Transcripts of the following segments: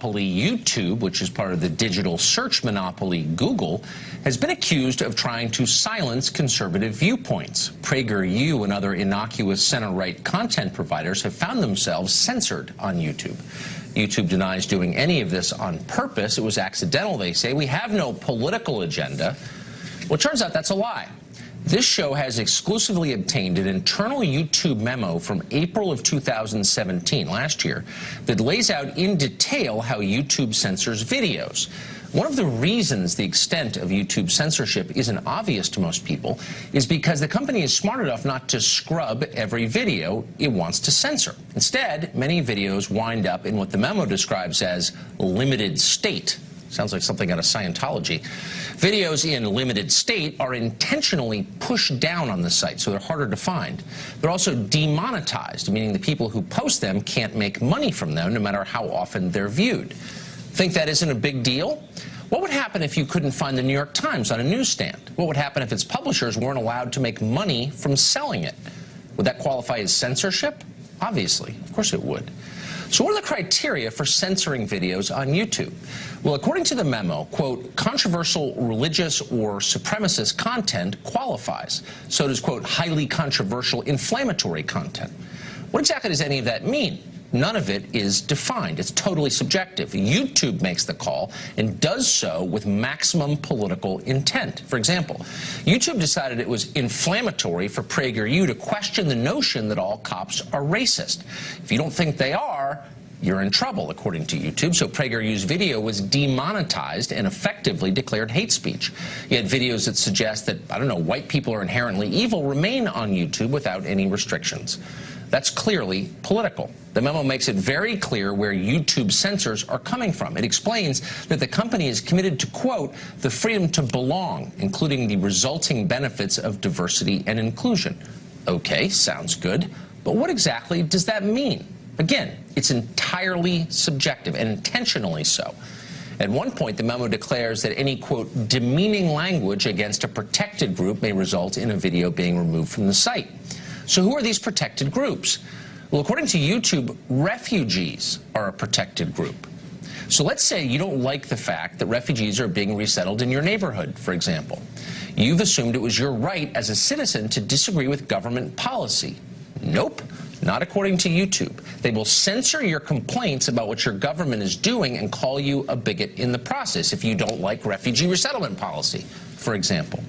monopoly YouTube, which is part of the digital search monopoly Google, has been accused of trying to silence conservative viewpoints. PragerU and other innocuous center-right content providers have found themselves censored on YouTube. YouTube denies doing any of this on purpose. It was accidental, they say. We have no political agenda. Well, it turns out that's a lie. This show has exclusively obtained an internal YouTube memo from April of 2017, last year, that lays out in detail how YouTube censors videos. One of the reasons the extent of YouTube censorship isn't obvious to most people is because the company is smart enough not to scrub every video it wants to censor. Instead, many videos wind up in what the memo describes as limited state. Sounds like something out of Scientology. Videos in limited state are intentionally pushed down on the site, so they're harder to find. They're also demonetized, meaning the people who post them can't make money from them, no matter how often they're viewed. Think that isn't a big deal? What would happen if you couldn't find the New York Times on a newsstand? What would happen if its publishers weren't allowed to make money from selling it? Would that qualify as censorship? Obviously. Of course it would. So what are the criteria for censoring videos on YouTube? Well, according to the memo, quote, controversial religious or supremacist content qualifies. So does, quote, highly controversial inflammatory content. What exactly does any of that mean? None of it is defined. It's totally subjective. YouTube makes the call and does so with maximum political intent. For example, YouTube decided it was inflammatory for PragerU to question the notion that all cops are racist. If you don't think they are, you're in trouble, according to YouTube. So PragerU's video was demonetized and effectively declared hate speech. Yet videos that suggest that, I don't know, white people are inherently evil remain on YouTube without any restrictions. That's clearly political. The memo makes it very clear where YouTube censors are coming from. It explains that the company is committed to, quote, the freedom to belong, including the resulting benefits of diversity and inclusion. Okay, sounds good. But what exactly does that mean? Again, it's entirely subjective and intentionally so. At one point, the memo declares that any, quote, demeaning language against a protected group may result in a video being removed from the site. So who are these protected groups? Well, according to YouTube, refugees are a protected group. So let's say you don't like the fact that refugees are being resettled in your neighborhood, for example. You've assumed it was your right as a citizen to disagree with government policy. Nope, not according to YouTube. They will censor your complaints about what your government is doing and call you a bigot in the process if you don't like refugee resettlement policy, for example.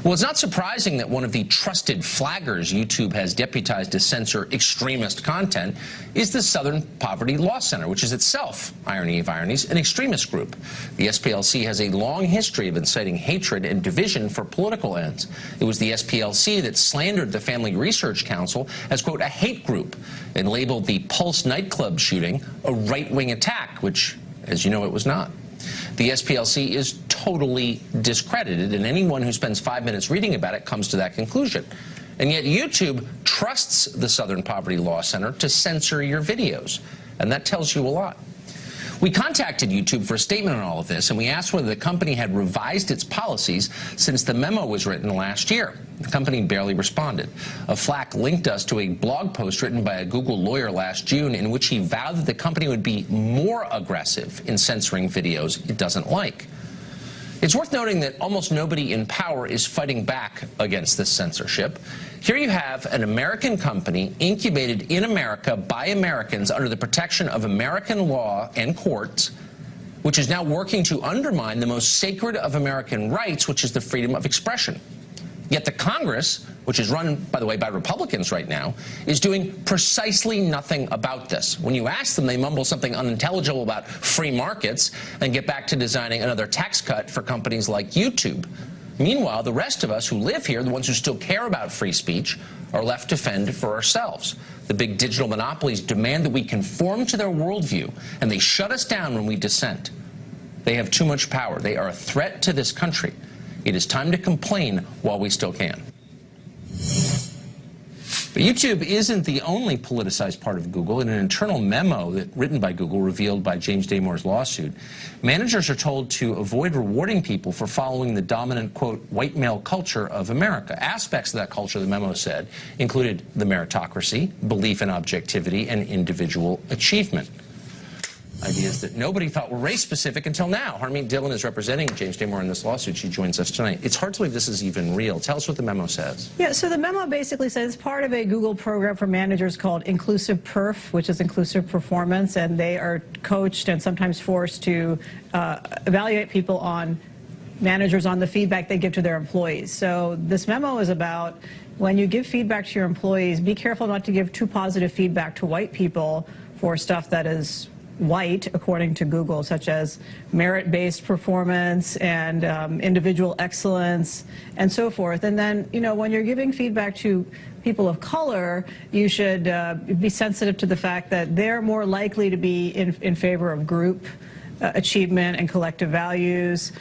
Well, it's not surprising that one of the trusted flaggers YouTube has deputized to censor extremist content is the Southern Poverty Law Center, which is itself, irony of ironies, an extremist group. The SPLC has a long history of inciting hatred and division for political ends. It was the SPLC that slandered the Family Research Council as, quote, a hate group and labeled the Pulse nightclub shooting a right-wing attack, which, as you know, it was not. The SPLC is totally discredited, and anyone who spends 5 minutes reading about it comes to that conclusion. And yet YouTube trusts the Southern Poverty Law Center to censor your videos, and that tells you a lot. We contacted YouTube for a statement on all of this, and we asked whether the company had revised its policies since the memo was written last year. The company barely responded. A flack linked us to a blog post written by a Google lawyer last June in which he vowed that the company would be more aggressive in censoring videos it doesn't like. It's worth noting that almost nobody in power is fighting back against this censorship. Here you have an American company incubated in America by Americans under the protection of American law and courts, which is now working to undermine the most sacred of American rights, which is the freedom of expression. Yet the Congress, which is run, by the way, by Republicans right now, is doing precisely nothing about this. When you ask them, they mumble something unintelligible about free markets and get back to designing another tax cut for companies like YouTube. Meanwhile, the rest of us who live here, the ones who still care about free speech, are left to fend for ourselves. The big digital monopolies demand that we conform to their worldview, and they shut us down when we dissent. They have too much power. They are a threat to this country. It is time to complain while we still can. But YouTube isn't the only politicized part of Google. In an internal memo written by Google, revealed by James Damore's lawsuit, managers are told to avoid rewarding people for following the dominant, quote, white male culture of America. Aspects of that culture, the memo said, included the meritocracy, belief in objectivity, and individual achievement. Ideas that nobody thought were race-specific until now. Harmeet Dillon is representing James Damore in this lawsuit. She joins us tonight. It's hard to believe this is even real. Tell us what the memo says. Yeah, so the memo basically says it's part of a Google program for managers called Inclusive Perf, which is Inclusive Performance, and they are coached and sometimes forced to evaluate people on managers on the feedback they give to their employees. So this memo is about when you give feedback to your employees, be careful not to give too positive feedback to white people for stuff that is white, according to Google, such as merit-based performance and individual excellence and so forth. And then, you know, when you're giving feedback to people of color, you should be sensitive to the fact that they're more likely to be in favor of group achievement and collective values.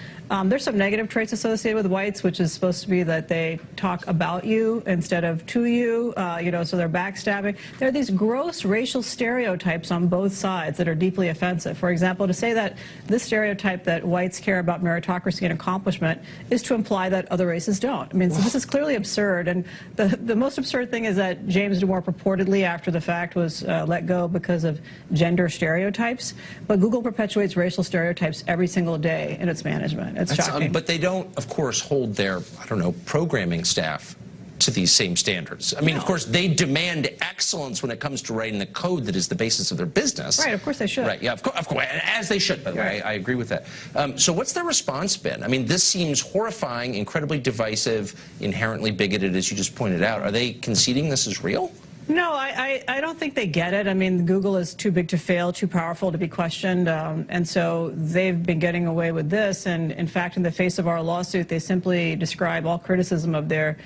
There's some negative traits associated with whites, which is supposed to be that they talk about you instead of to you, you know, so they're backstabbing. There are these gross racial stereotypes on both sides that are deeply offensive. For example, to say that this stereotype that whites care about meritocracy and accomplishment is to imply that other races don't. I mean, so this is clearly absurd. And the most absurd thing is that James Damore purportedly, after the fact, was let go because of gender stereotypes. But Google perpetuates racial stereotypes every single day in its management. It's shocking. But they don't, of course, hold their, I don't know, programming staff to these same standards. I mean, No. Of course, they demand excellence when it comes to writing the code that is the basis of their business. Right, of course they should. Right, yeah, of course, as they should, by the way. I agree with that. So what's their response been? I mean, this seems horrifying, incredibly divisive, inherently bigoted, as you just pointed out. Are they conceding this is real? No, I don't think they get it. I mean, Google is too big to fail, too powerful to be questioned, and so they've been getting away with this. And in fact, in the face of our lawsuit, they simply describe all criticism of their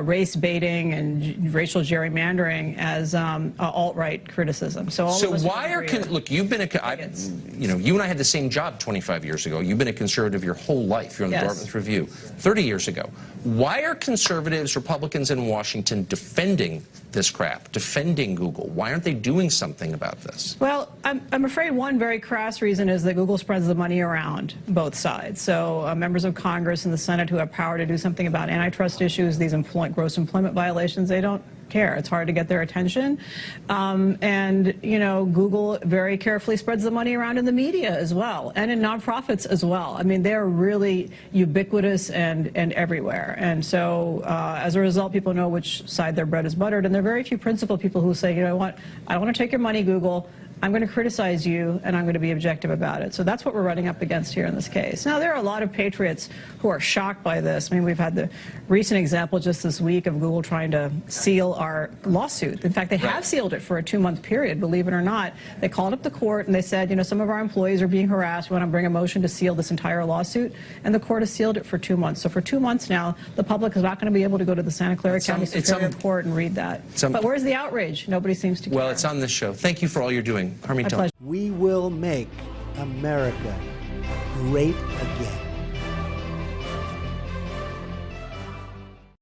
race baiting and racial gerrymandering as alt-right criticism. So Why are look? You've been you know, you and I had the same job 25 years ago. You've been a conservative your whole life. You're on the Dartmouth Review 30 years ago. Why are conservatives, Republicans in Washington defending this crap, defending Google? Why aren't they doing something about this? Well, I'm afraid one very crass reason is that Google spreads the money around both sides. So members of Congress and the Senate who have power to do something about antitrust issues, these gross employment violations, they don't care. It's hard to get their attention. And, you know, Google very carefully spreads the money around in the media as well, and in nonprofits as well. I mean, they're really ubiquitous and everywhere. And so as a result, people know which side their bread is buttered. And there are very few principled people who say, you know what, I don't want to take your money, Google. I'm going to criticize you, and I'm going to be objective about it. So that's what we're running up against here in this case. Now, there are a lot of patriots who are shocked by this. I mean, we've had the recent example just this week of Google trying to seal our lawsuit. In fact, they have sealed it for a 2-month period, believe it or not. They called up the court, and they said, you know, some of our employees are being harassed. We want to bring a motion to seal this entire lawsuit. And the court has sealed it for 2 months. So for 2 months now, the public is not going to be able to go to the Santa Clara County Superior Court and read that. But where's the outrage? Nobody seems to care. Well, it's on this show. Thank you for all you're doing. Harmeet Dillon. We will make America great again.